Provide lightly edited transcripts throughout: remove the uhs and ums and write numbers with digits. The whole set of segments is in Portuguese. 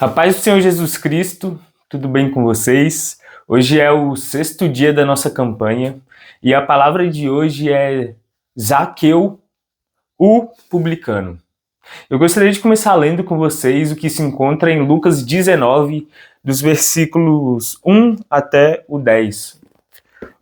A paz do Senhor Jesus Cristo, tudo bem com vocês? Hoje é o 6º dia da nossa campanha e a palavra de hoje é Zaqueu, o publicano. Eu gostaria de começar lendo com vocês o que se encontra em Lucas 19, dos versículos 1 até o 10,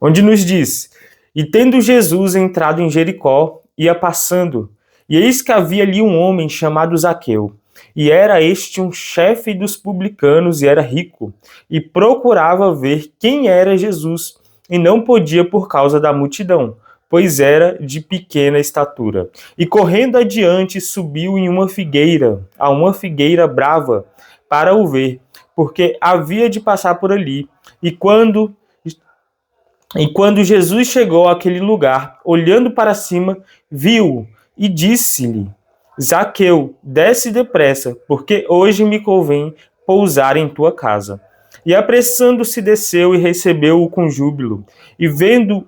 onde nos diz: E tendo Jesus entrado em Jericó, ia passando, e eis que havia ali um homem chamado Zaqueu. E era este um chefe dos publicanos e era rico, e procurava ver quem era Jesus, e não podia por causa da multidão, pois era de pequena estatura. E correndo adiante subiu a uma figueira brava, para o ver, porque havia de passar por ali. E quando Jesus chegou àquele lugar, olhando para cima, viu-o e disse-lhe: Zaqueu, desce depressa, porque hoje me convém pousar em tua casa. E apressando-se desceu e recebeu-o com júbilo. E vendo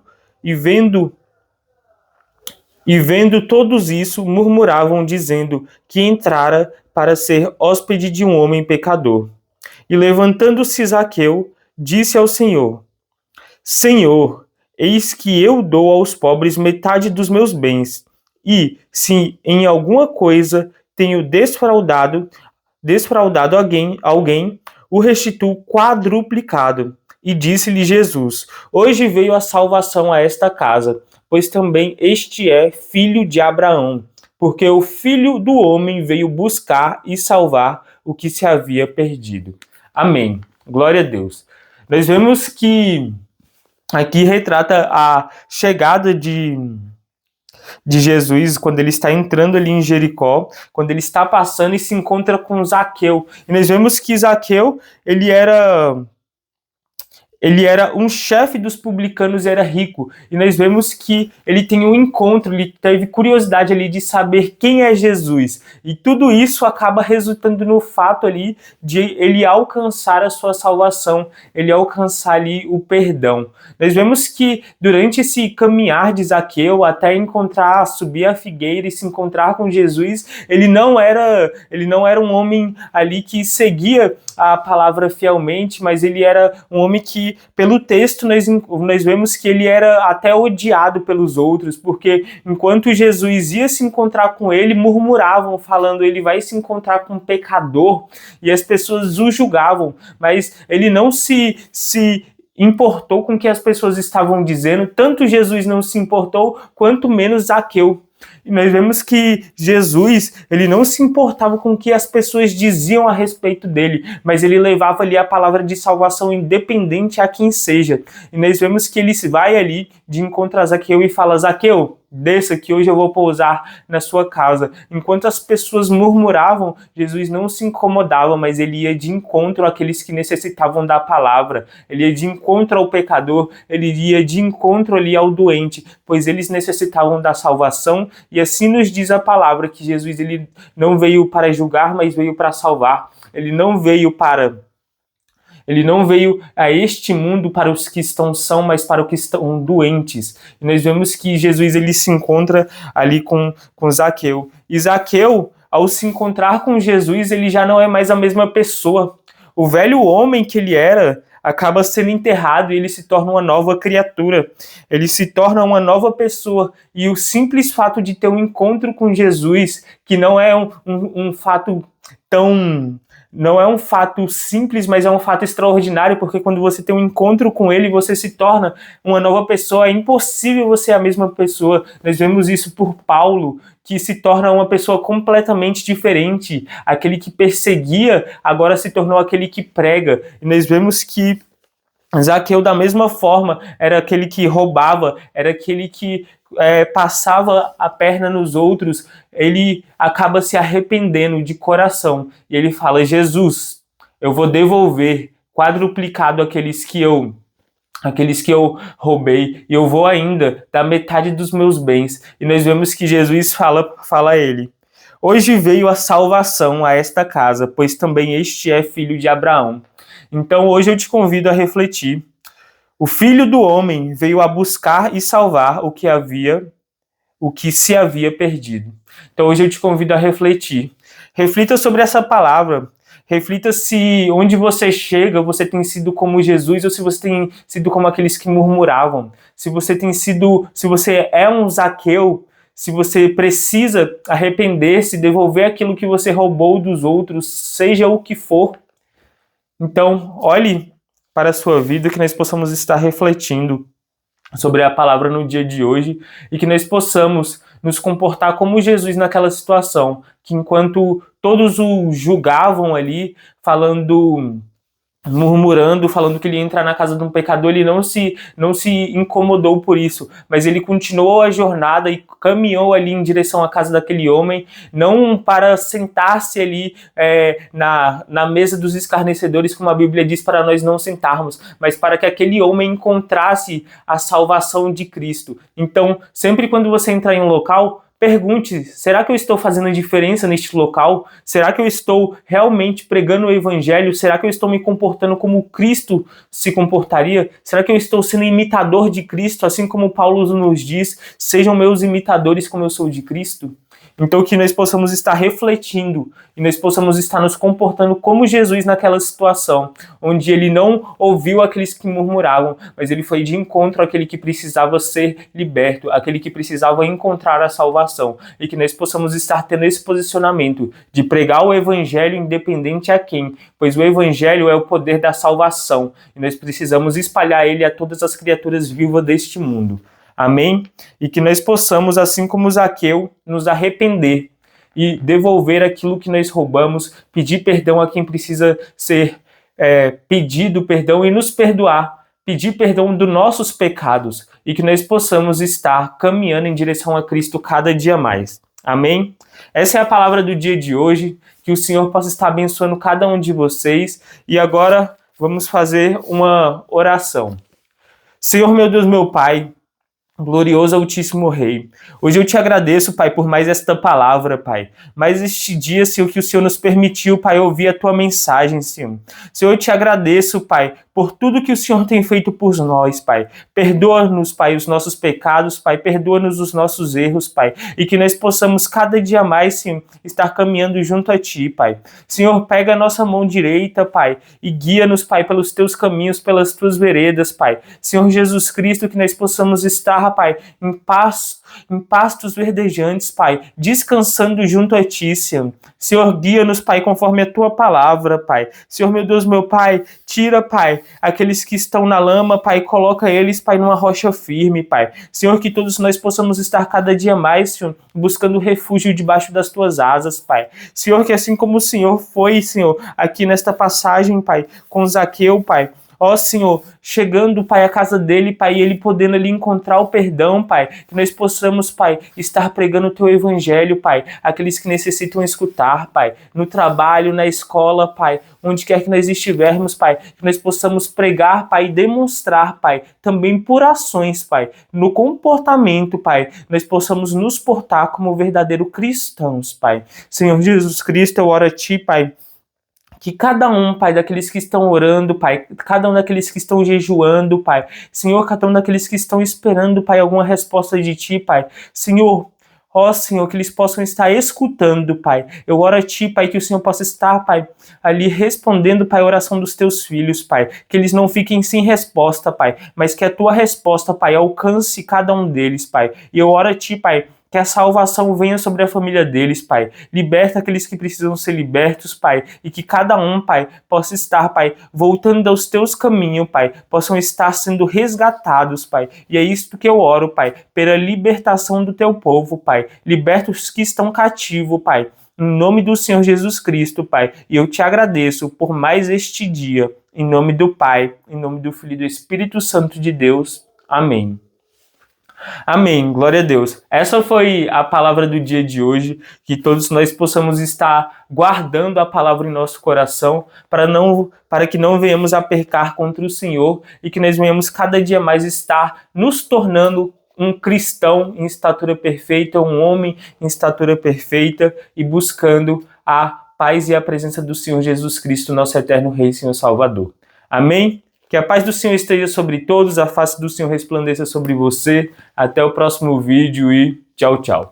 todos isso, murmuravam, dizendo que entrara para ser hóspede de um homem pecador. E levantando-se Zaqueu, disse ao Senhor: Senhor, eis que eu dou aos pobres metade dos meus bens, e, se em alguma coisa tenho defraudado alguém, o restituo quadruplicado. E disse-lhe Jesus: Hoje veio a salvação a esta casa, pois também este é filho de Abraão, porque o Filho do Homem veio buscar e salvar o que se havia perdido. Amém. Glória a Deus. Nós vemos que aqui retrata a chegada de Jesus, quando ele está entrando ali em Jericó, quando ele está passando e se encontra com Zaqueu. E nós vemos que Zaqueu, ele era um chefe dos publicanos e era rico. E nós vemos que ele tem um encontro, ele teve curiosidade ali de saber quem é Jesus. E tudo isso acaba resultando no fato ali de ele alcançar a sua salvação, ele alcançar ali o perdão. Nós vemos que durante esse caminhar de Zaqueu até subir a figueira e se encontrar com Jesus, ele não era um homem ali que seguia a palavra fielmente, mas ele era um homem que, pelo texto, nós vemos que ele era até odiado pelos outros, porque enquanto Jesus ia se encontrar com ele, murmuravam, falando: ele vai se encontrar com um pecador, e as pessoas o julgavam, mas ele não se importou com o que as pessoas estavam dizendo. Tanto Jesus não se importou, quanto menos Zaqueu. E nós vemos que Jesus, ele não se importava com o que as pessoas diziam a respeito dele, mas ele levava ali a palavra de salvação independente a quem seja. E nós vemos que ele vai ali de encontro a Zaqueu e fala: Zaqueu, desça que hoje eu vou pousar na sua casa. Enquanto as pessoas murmuravam, Jesus não se incomodava, mas ele ia de encontro àqueles que necessitavam da palavra. Ele ia de encontro ao pecador, ele ia de encontro ali ao doente, pois eles necessitavam da salvação. E assim nos diz a palavra que Jesus, ele não veio para julgar, mas veio para salvar. Ele não veio a este mundo para os que estão são, mas para os que estão doentes. E nós vemos que Jesus, ele se encontra ali com Zaqueu. E Zaqueu, ao se encontrar com Jesus, ele já não é mais a mesma pessoa. O velho homem que ele era acaba sendo enterrado e ele se torna uma nova criatura. Ele se torna uma nova pessoa. E o simples fato de ter um encontro com Jesus, que não é um fato não é um fato simples, mas é um fato extraordinário, porque quando você tem um encontro com ele, você se torna uma nova pessoa. É impossível você ser a mesma pessoa. Nós vemos isso por Paulo, que se torna uma pessoa completamente diferente. Aquele que perseguia, agora se tornou aquele que prega. E nós vemos que Zaqueu, da mesma forma, era aquele que roubava, era aquele que passava a perna nos outros. Ele acaba se arrependendo de coração. E ele fala: Jesus, eu vou devolver quadruplicado aqueles que eu roubei, e eu vou ainda dar metade dos meus bens. E nós vemos que Jesus fala a ele: Hoje veio a salvação a esta casa, pois também este é filho de Abraão. Então hoje eu te convido a refletir. O Filho do Homem veio a buscar e salvar o que se havia perdido. Então hoje eu te convido a refletir. Reflita sobre essa palavra. Reflita se onde você chega, você tem sido como Jesus ou se você tem sido como aqueles que murmuravam. Se você é um Zaqueu, se você precisa arrepender-se, devolver aquilo que você roubou dos outros, seja o que for. Então, olhe para a sua vida, que nós possamos estar refletindo sobre a palavra no dia de hoje e que nós possamos nos comportar como Jesus naquela situação, que enquanto todos o julgavam ali, murmurando, falando que ele ia entrar na casa de um pecador, ele não se incomodou por isso, mas ele continuou a jornada e caminhou ali em direção à casa daquele homem, não para sentar-se ali na mesa dos escarnecedores, como a Bíblia diz para nós não sentarmos, mas para que aquele homem encontrasse a salvação de Cristo. Então, sempre quando você entrar em um local, pergunte, será que eu estou fazendo diferença neste local? Será que eu estou realmente pregando o evangelho? Será que eu estou me comportando como Cristo se comportaria? Será que eu estou sendo imitador de Cristo, assim como Paulo nos diz, sejam meus imitadores como eu sou de Cristo? Então que nós possamos estar refletindo e nós possamos estar nos comportando como Jesus naquela situação, onde ele não ouviu aqueles que murmuravam, mas ele foi de encontro àquele que precisava ser liberto, aquele que precisava encontrar a salvação, e que nós possamos estar tendo esse posicionamento de pregar o evangelho independente a quem, pois o evangelho é o poder da salvação, e nós precisamos espalhar ele a todas as criaturas vivas deste mundo. Amém? E que nós possamos, assim como Zaqueu, nos arrepender e devolver aquilo que nós roubamos, pedir perdão a quem precisa ser pedido perdão e nos perdoar, pedir perdão dos nossos pecados e que nós possamos estar caminhando em direção a Cristo cada dia mais. Amém? Essa é a palavra do dia de hoje, que o Senhor possa estar abençoando cada um de vocês e agora vamos fazer uma oração. Senhor, meu Deus, meu Pai, glorioso Altíssimo Rei, hoje eu te agradeço, Pai, por mais esta palavra, Pai, mais este dia, Senhor, que o Senhor nos permitiu, Pai, ouvir a Tua mensagem, Senhor. Senhor, eu te agradeço, Pai, por tudo que o Senhor tem feito por nós, Pai. Perdoa-nos, Pai, os nossos pecados, Pai, perdoa-nos os nossos erros, Pai, e que nós possamos cada dia mais, Senhor, estar caminhando junto a Ti, Pai. Senhor, pega a nossa mão direita, Pai, e guia-nos, Pai, pelos Teus caminhos, pelas Tuas veredas, Pai. Senhor Jesus Cristo, que nós possamos estar, Pai, em pastos verdejantes, Pai, descansando junto a Ti, Senhor. Senhor, guia-nos, Pai, conforme a Tua palavra, Pai. Senhor, meu Deus, meu Pai, tira, Pai, aqueles que estão na lama, Pai, coloca eles, Pai, numa rocha firme, Pai. Senhor, que todos nós possamos estar cada dia mais, Senhor, buscando refúgio debaixo das Tuas asas, Pai. Senhor, que assim como o Senhor foi, Senhor, aqui nesta passagem, Pai, com Zaqueu, Pai, ó Senhor, chegando, Pai, à casa dele, Pai, e ele podendo ali encontrar o perdão, Pai, que nós possamos, Pai, estar pregando o Teu Evangelho, Pai, aqueles que necessitam escutar, Pai, no trabalho, na escola, Pai, onde quer que nós estivermos, Pai, que nós possamos pregar, Pai, e demonstrar, Pai, também por ações, Pai, no comportamento, Pai, nós possamos nos portar como verdadeiros cristãos, Pai. Senhor Jesus Cristo, eu oro a Ti, Pai, que cada um, Pai, daqueles que estão orando, Pai, cada um daqueles que estão jejuando, Pai, Senhor, cada um daqueles que estão esperando, Pai, alguma resposta de Ti, Pai, Senhor, ó Senhor, que eles possam estar escutando, Pai. Eu oro a Ti, Pai, que o Senhor possa estar, Pai, ali respondendo, Pai, a oração dos Teus filhos, Pai. Que eles não fiquem sem resposta, Pai, mas que a Tua resposta, Pai, alcance cada um deles, Pai. E eu oro a Ti, Pai, que a salvação venha sobre a família deles, Pai. Liberta aqueles que precisam ser libertos, Pai. E que cada um, Pai, possa estar, Pai, voltando aos Teus caminhos, Pai. Possam estar sendo resgatados, Pai. E é isso que eu oro, Pai, pela libertação do Teu povo, Pai. Liberta os que estão cativos, Pai. Em nome do Senhor Jesus Cristo, Pai. E eu te agradeço por mais este dia. Em nome do Pai, em nome do Filho e do Espírito Santo de Deus. Amém. Amém, glória a Deus. Essa foi a palavra do dia de hoje, que todos nós possamos estar guardando a palavra em nosso coração, para que não venhamos a pecar contra o Senhor e que nós venhamos cada dia mais estar nos tornando um cristão em estatura perfeita, um homem em estatura perfeita e buscando a paz e a presença do Senhor Jesus Cristo, nosso eterno Rei e Senhor Salvador. Amém? Que a paz do Senhor esteja sobre todos, a face do Senhor resplandeça sobre você. Até o próximo vídeo e tchau, tchau.